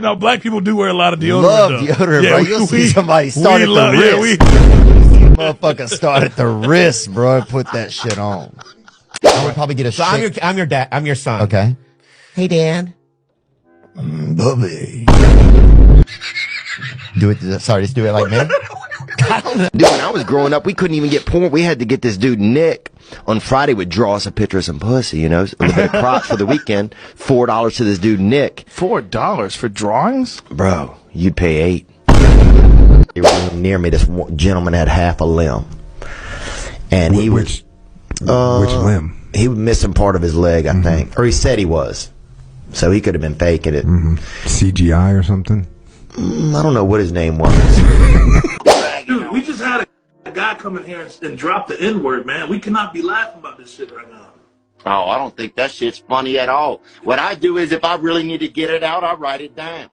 No, black people do wear a lot of deodorant. Love though. deodorant, Yeah, bro. You'll see somebody start at the wrist. Yeah, Motherfucker start at the wrist, bro, and put that shit on. I would probably get a So I'm your dad. I'm your son. Okay. Hey, Dad. Bubby. Do it. Sorry, just do it like me. Dude, when I was growing up, we couldn't even get porn. We had to get this dude, Nick, on Friday would draw us a picture of some pussy, you know, a little bit of crotch for the weekend. $4 to this dude, Nick. $4 for drawings? Bro, you'd pay $8. Near me, this gentleman had half a limb. And he was... Which limb? He was missing part of his leg, I think. Or he said he was. So he could have been faking it. CGI or something? I don't know what his name was. Dude, we just had a guy come in here and drop the N-word, man. We cannot be laughing about this shit right now. Oh, I don't think that shit's funny at all. What I do is if I really need to get it out, I write it down.